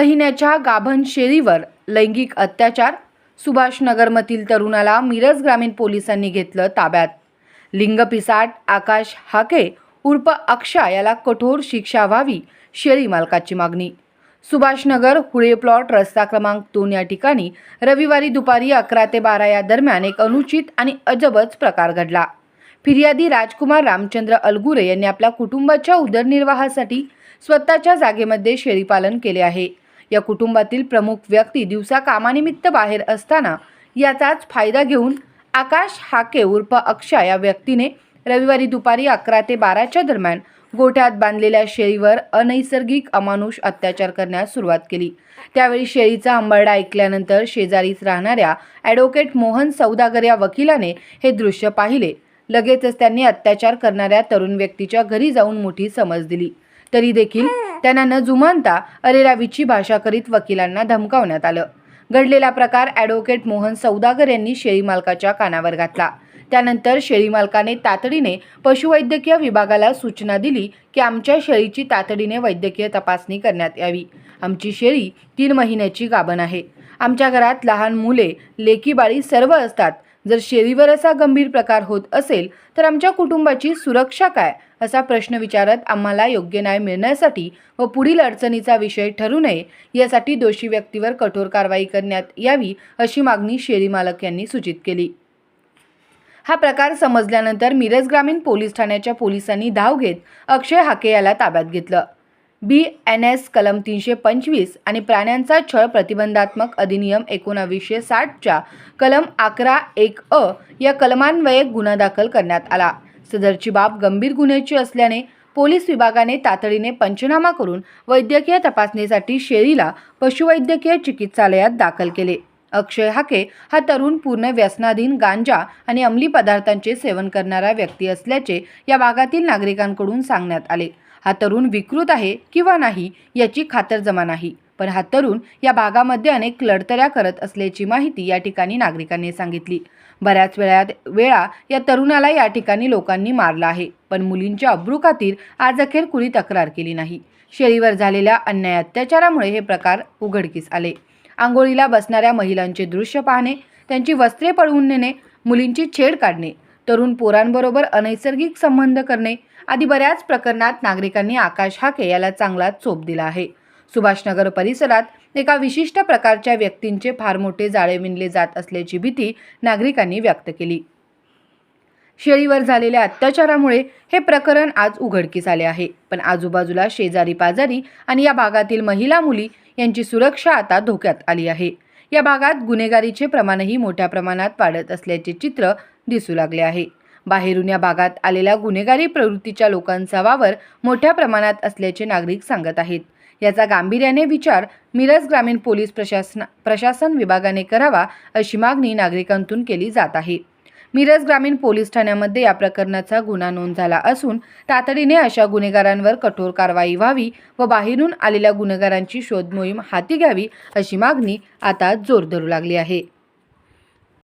महिन्याच्या गाभण शेळीवर लैंगिक अत्याचार. सुभाषनगरमधील तरुणाला मिरज ग्रामीण पोलिसांनी घेतलं ताब्यात. लिंगपिसाट आकाश हाके उर्फ अक्षा याला कठोर शिक्षा व्हावी, शेळी मालकाची मागणी. सुभाषनगर हुळे प्लॉट रस्ता क्रमांक 2 या ठिकाणी रविवारी दुपारी 11 ते 12 या दरम्यान एक अनुचित आणि अजबच प्रकार घडला. फिर्यादी राजकुमार रामचंद्र अलगुरे यांनी आपल्या कुटुंबाच्या उदरनिर्वाहासाठी स्वतःच्या जागेमध्ये शेळीपालन केले आहे. या कुटुंबातील प्रमुख व्यक्ती दिवसा कामानिमित्त बाहेर असताना याचाच फायदा घेऊन आकाश हाके उर्फ अक्षा या व्यक्तीने रविवारी दुपारी 11 ते 12च्या दरम्यान गोठ्यात बांधलेल्या शेळीवर अनैसर्गिक अमानुष अत्याचार करण्यास सुरुवात केली. त्यावेळी शेळीचा हंबरडा ऐकल्यानंतर शेजारीच राहणाऱ्या ॲडव्होकेट मोहन सौदागर या वकिलाने हे दृश्य पाहिले. लगेचच त्यांनी अत्याचार करणाऱ्या तरुण व्यक्तीच्या घरी जाऊन मोठी समज दिली. तरी देखील त्यांना न जुमानता अरेरावीची भाषा करीत वकिलांना धमकावण्यात आलं. घडलेला प्रकार ॲडव्होकेट मोहन सौदागर यांनी शेळी मालकाच्या कानावर घातला. त्यानंतर शेळी मालकाने तातडीने पशुवैद्यकीय विभागाला सूचना दिली की आमच्या शेळीची तातडीने वैद्यकीय तपासणी करण्यात यावी. आमची शेळी 3 महिन्याची गाभण आहे. आमच्या घरात लहान मुले, लेकीबाळी सर्व असतात. जर शेळीवर असा गंभीर प्रकार होत असेल तर आमच्या कुटुंबाची सुरक्षा काय, असा प्रश्न विचारत आम्हाला योग्य न्याय मिळण्यासाठी व पुढील अडचणीचा विषय ठरू नये यासाठी दोषी व्यक्तीवर कठोर कारवाई करण्यात यावी, अशी मागणी शेळी मालक यांनी सूचित केली. हा प्रकार समजल्यानंतर मिरज ग्रामीण पोलीस ठाण्याच्या पोलिसांनी धाव घेत अक्षय हाके याला ताब्यात घेतलं. BNS कलम 325 आणि प्राण्यांचा छळ प्रतिबंधात्मक अधिनियम 1960च्या कलम 11(1)(अ) या कलमान्वये गुन्हा दाखल करण्यात आला. सदरची बाब गंभीर गुन्ह्याची असल्याने पोलीस विभागाने तातडीने पंचनामा करून वैद्यकीय तपासणीसाठी शेळीला पशुवैद्यकीय चिकित्सालयात दाखल केले. अक्षय हाके हा तरुण पूर्ण व्यसनाधीन, गांजा आणि अंमली पदार्थांचे सेवन करणारा व्यक्ती असल्याचे या भागातील नागरिकांकडून सांगण्यात आले. हा तरुण विकृत आहे किंवा नाही याची खातरजमा नाही, पण हा तरुण या भागामध्ये अनेक लढतऱ्या करत असल्याची माहिती या ठिकाणी नागरिकांनी सांगितली. बऱ्याच वेळा या तरुणाला या ठिकाणी लोकांनी मारलं आहे, पण मुलींच्या अब्रूखातीर आज अखेर कुणी तक्रार केली नाही. शेळीवर झालेल्या अन्याय अत्याचारामुळे हे प्रकार उघडकीस आले. आंघोळीला बसणाऱ्या महिलांचे दृश्य पाहणे, त्यांची वस्त्रे पळवून नेणे, मुलींची छेड काढणे, तरुण पोरांबरोबर अनैसर्गिक संबंध करणे आदी बऱ्याच प्रकरणात नागरिकांनी आकाश हाके याला चांगलाच चोप दिला आहे. सुभाषनगर परिसरात एका विशिष्ट प्रकारच्या व्यक्तींचे फार मोठे जाळे विणले जात असल्याची भीती नागरिकांनी व्यक्त केली. शेळीवर झालेल्या अत्याचारामुळे हे प्रकरण आज उघडकीस आले आहे, पण आजूबाजूला शेजारी पाजारी आणि या भागातील महिला मुली यांची सुरक्षा आता धोक्यात आली आहे. या भागात गुन्हेगारीचे प्रमाणही मोठ्या प्रमाणात वाढत असल्याचे चित्र दिसू लागले आहे. बाहेरून या भागात आलेल्या गुन्हेगारी प्रवृत्तीच्या लोकांचा वावर मोठ्या प्रमाणात असल्याचे नागरिक सांगत आहेत. याचा गांभीर्याने विचार मिरज ग्रामीण पोलीस प्रशासन विभागाने करावा, अशी मागणी नागरिकांतून केली जात आहे. मिरज ग्रामीण पोलीस ठाण्यामध्ये या प्रकरणाचा गुन्हा नोंद झाला असून तातडीने अशा गुन्हेगारांवर कठोर कारवाई व्हावी व बाहेरून आलेल्या गुन्हेगारांची शोध मोहीम हाती घ्यावी, अशी मागणी आता जोर धरू लागली आहे.